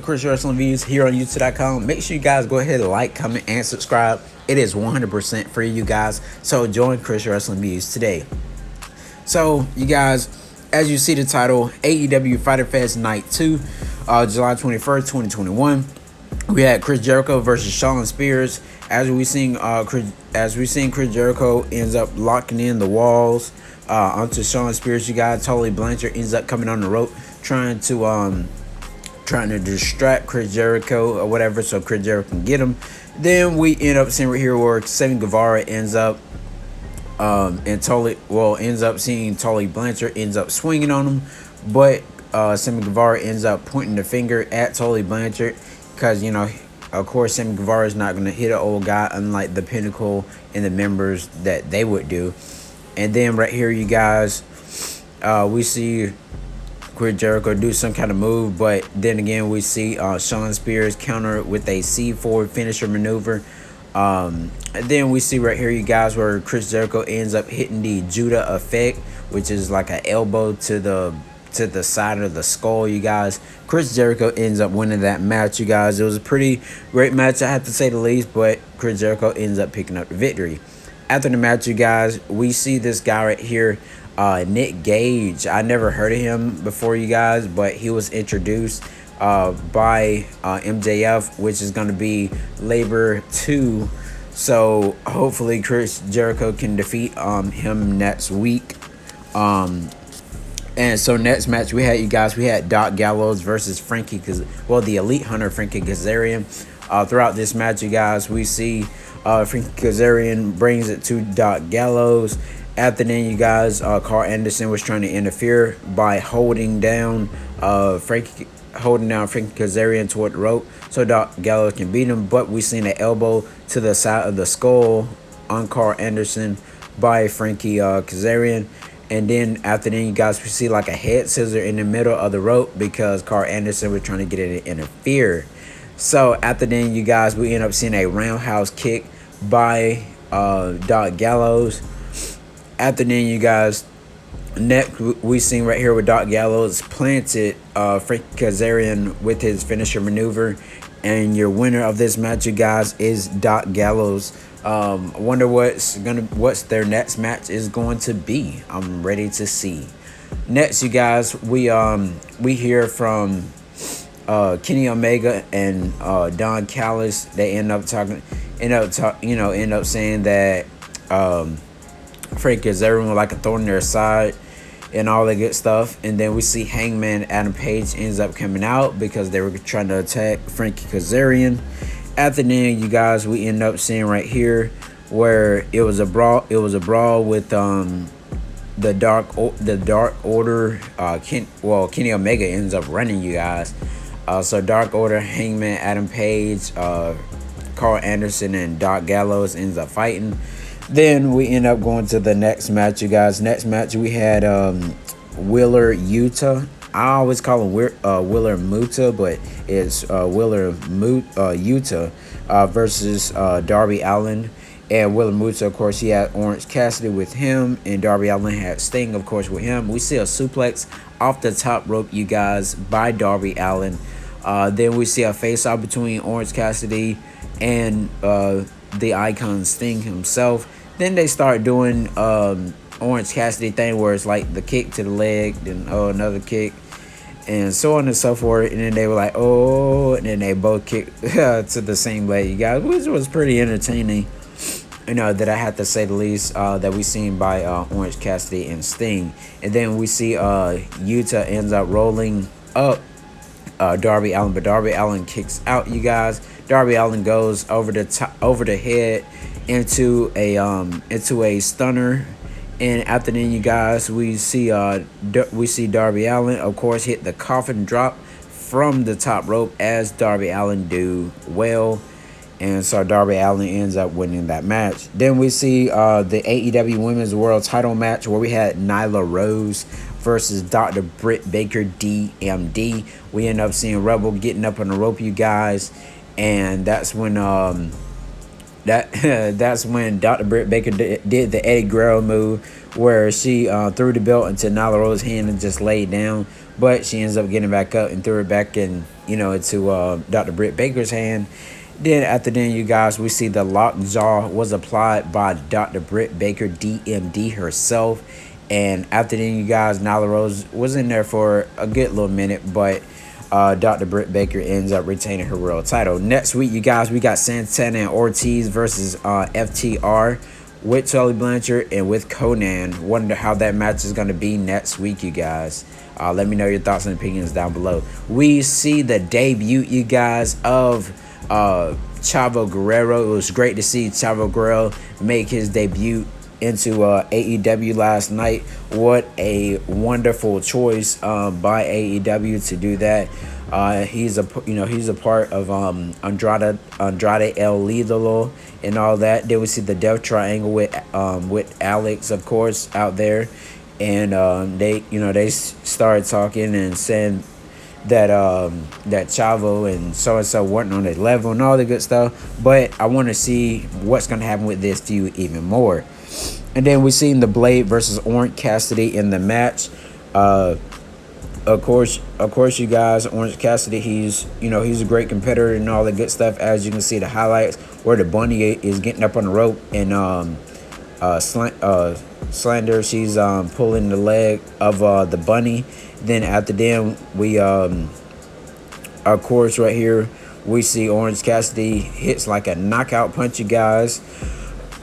Chris Wrestling Views here on YouTube.com. Make sure you guys go ahead and like, comment, and subscribe. It is 100% free, you guys. So join Chris Wrestling Views today. So, you guys, as you see the title, AEW Fyter Fest Night 2, July 21st, 2021. We had Chris Jericho versus Shawn Spears. As we seen Chris Jericho ends up locking in the walls onto Shawn Spears. You guys, Tully Blanchard ends up coming on the rope, trying to distract Chris Jericho or whatever, so Chris Jericho can get him. Then we end up seeing right here where Sammy Guevara ends up ends up seeing Tully Blanchard ends up swinging on him, but Sammy Guevara ends up pointing the finger at Tully Blanchard because, you know, of course, Sammy Guevara is not going to hit an old guy, unlike the Pinnacle and the members that they would do. And then right here, you guys, we see Chris Jericho do some kind of move, but then again, we see Shawn Spears counter with a C4 finisher maneuver. And then we see right here, you guys, where Chris Jericho ends up hitting the Judah effect, which is like an elbow to the side of the skull, you guys. Chris Jericho ends up winning that match, you guys. It was a pretty great match, I have to say the least, but Chris Jericho ends up picking up the victory. After the match, you guys, we see this guy right here, Nick Gage. I never heard of him before, you guys, but he was introduced by MJF, which is going to be Labor 2. So hopefully Chris Jericho can defeat him next week. And so next match we had, you guys, we had Doc Gallows versus Frankie, the Elite Hunter Frankie Kazarian. Throughout this match, you guys, we see Frankie Kazarian brings it to Doc Gallows. After then, you guys, Carl Anderson was trying to interfere by holding down Frankie Kazarian toward the rope so Doc Gallows can beat him. But we seen an elbow to the side of the skull on Carl Anderson by Frankie Kazarian. And then after then, you guys, we see like a head scissor in the middle of the rope because Carl Anderson was trying to get it to interfere. So after then, you guys, we end up seeing a roundhouse kick by Doc Gallows. After then, you guys, next we seen right here with Doc Gallows planted Frankie Kazarian with his finisher maneuver. And your winner of this match, you guys, is Doc Gallows. I wonder what's their next match is going to be. I'm ready to see. Next, you guys, we hear from Kenny Omega and Don Kallus. They end up saying that Frank Kazarian was like a thorn in their side and all that good stuff. And then we see Hangman Adam Page ends up coming out because they were trying to attack Frankie Kazarian. After then, you guys, we end up seeing right here where it was a brawl. It was a brawl with the Dark Order. Kenny Omega ends up running, you guys. So Dark Order, Hangman Adam Page, Carl Anderson, and Doc Gallows ends up fighting. Then we end up going to the next match, you guys. Next match we had Wheeler Yuta. I always call him Wheeler Muta, but it's Wheeler Yuta versus Darby Allin. And Wheeler Muta, of course, he had Orange Cassidy with him, and Darby Allin had Sting, of course, with him. We see a suplex off the top rope, you guys, by Darby Allin. Then we see a face-off between Orange Cassidy and the Icon Sting himself. Then they start doing Orange Cassidy thing where it's like the kick to the leg, then another kick, and so on and so forth. And then they were like, oh, and then they both kicked to the same leg, you guys, which was pretty entertaining, you know, that I have to say the least, that we seen by Orange Cassidy and Sting. And then we see Yuta ends up rolling up Darby Allin, but Darby Allin kicks out, you guys. Darby Allin goes over the head into a stunner. And after then, you guys, we see Darby Allin, of course, hit the coffin drop from the top rope as Darby Allin do well. And so Darby Allin ends up winning that match. Then we see the AEW Women's World Title match where we had Nyla Rose versus Dr. Britt Baker, DMD. We end up seeing Rebel getting up on the rope, you guys. And that's when that's when Dr. Britt Baker did the Eddie Guerrero move where she threw the belt into Nyla Rose's hand and just laid down. But she ends up getting back up and threw it back in into Dr. Britt Baker's hand. Then after then, you guys, we see the lockjaw was applied by Dr. Britt Baker, DMD herself. And after then, you guys, Nyla Rose was in there for a good little minute, but Dr. Britt Baker ends up retaining her world title. Next week, you guys, we got Santana and Ortiz versus FTR with Tully Blanchard and with Conan. Wonder how that match is going to be next week, you guys. Let me know your thoughts and opinions down below. We see the debut, you guys, of Chavo Guerrero. It was great to see Chavo Guerrero make his debut into AEW last night. What a wonderful choice by AEW to do that. He's a part of Andrade El Idolo and all that. Then we see the Death Triangle with Alex, of course, out there, and they started talking and saying that that Chavo and so weren't on their level and all the good stuff. But I want to see what's gonna happen with this feud even more. And then we seen the Blade versus Orange Cassidy in the match. Of course, you guys, Orange Cassidy, he's a great competitor and all the good stuff. As you can see, the highlights where the bunny is getting up on the rope and Slander, she's pulling the leg of the bunny. Then after them, we of course right here we see Orange Cassidy hits like a knockout punch, you guys.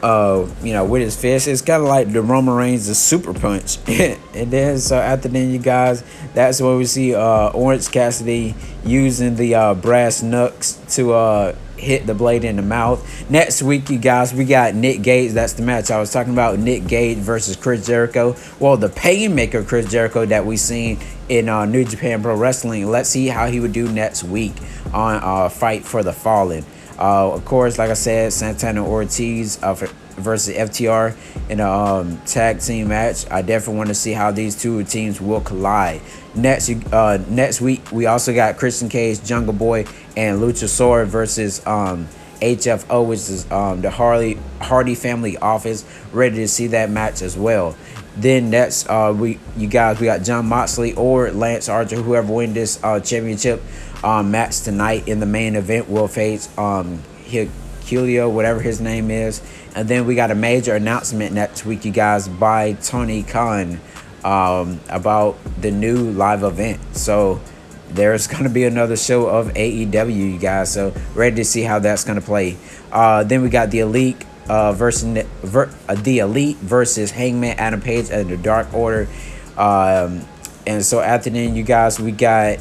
With his fist. It's kind of like the Roman Reigns' super punch. And then, so after then, you guys, that's when we see Orange Cassidy using the brass knucks to hit the Blade in the mouth. Next week, you guys, we got Nick Gage. That's the match I was talking about. Nick Gage versus Chris Jericho. Well, the Painmaker Chris Jericho that we seen in New Japan Pro Wrestling. Let's see how he would do next week on Fight for the Fallen. Of course, like I said, Santana Ortiz versus FTR in a tag team match. I definitely want to see how these two teams will collide. Next week, we also got Christian Cage, Jungle Boy, and Luchasaurus versus HFO, which is the Hardy Family Office. Ready to see that match as well. Then next, we got John Moxley or Lance Archer, whoever win this championship match tonight in the main event will face Helio, whatever his name is. And then we got a major announcement next week, you guys, by Tony Khan about the new live event. So there's going to be another show of AEW, you guys. So ready to see how that's going to play. Then we got the Elite versus Hangman Adam Page and the Dark Order. And so after then, you guys, we got,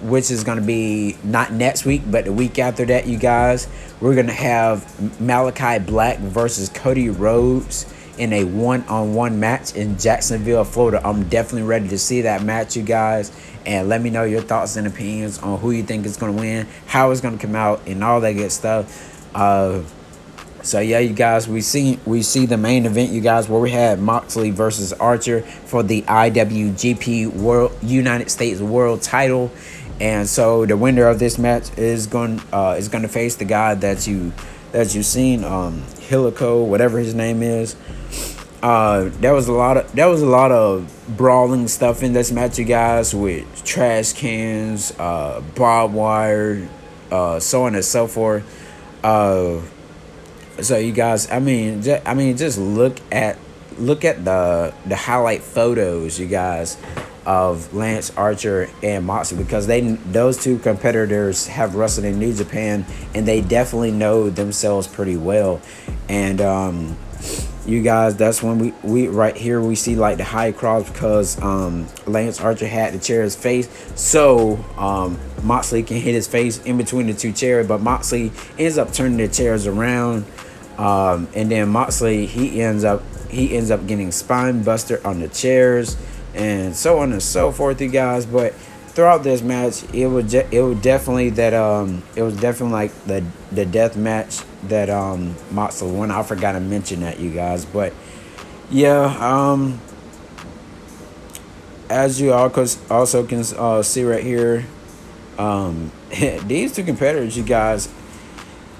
which is going to be not next week, but the week after that, you guys, we're going to have Malachi Black versus Cody Rhodes in a one-on-one match in Jacksonville, Florida. I'm definitely ready to see that match, you guys. And let me know your thoughts and opinions on who you think is going to win, how it's going to come out, and all that good stuff. So yeah, you guys, we see the main event, you guys, where we had Moxley versus Archer for the IWGP United States World Title. And so the winner of this match is going to face the guy that you've seen, Helico, whatever his name is. There was a lot of brawling stuff in this match, you guys, with trash cans, barbed wire, so on and so forth. So you guys, just look at the highlight photos, you guys, of Lance Archer and Moxley, because those two competitors have wrestled in New Japan and they definitely know themselves pretty well. And you guys, that's when we right here we see like the high cross, because Lance Archer had to chair his face, so Moxley can hit his face in between the two chairs, but Moxley ends up turning the chairs around, and then Moxley he ends up getting spine buster on the chairs, and so on and so forth, you guys. But throughout this match, it was definitely like the death match that Moxley won. I forgot to mention that, you guys. But yeah, as you also can see right here, these two competitors, you guys,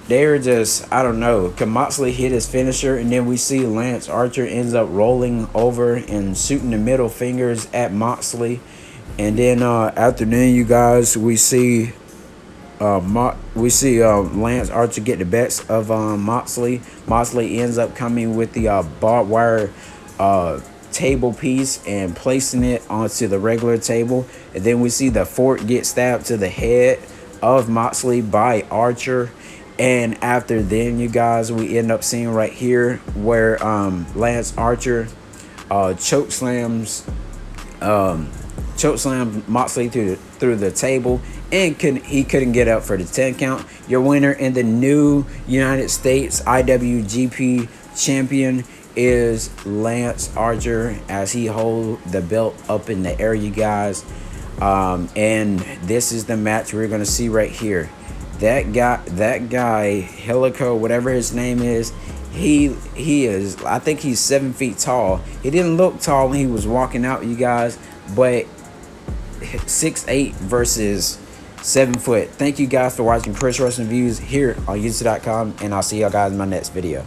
they're just, I don't know, because Moxley hit his finisher, and then we see Lance Archer ends up rolling over and shooting the middle fingers at Moxley. And then after then, you guys, we see Lance Archer get the best of Moxley. Moxley ends up coming with the barbed wire table piece and placing it onto the regular table. And then we see the fork get stabbed to the head of Moxley by Archer. And after then, you guys, we end up seeing right here where Lance Archer chokeslams Moxley through the table, and he couldn't get up for the 10 count. Your winner and the new United States IWGP champion is Lance Archer, as he holds the belt up in the air, you guys. And this is the match we're gonna see right here. That guy, Helico, whatever his name is, he is, I think he's 7 feet tall. He didn't look tall when he was walking out, you guys, but 6'8" versus 7 foot. Thank you guys for watching Chris Wrestling Views here on YouTube.com, and I'll see y'all guys in my next video.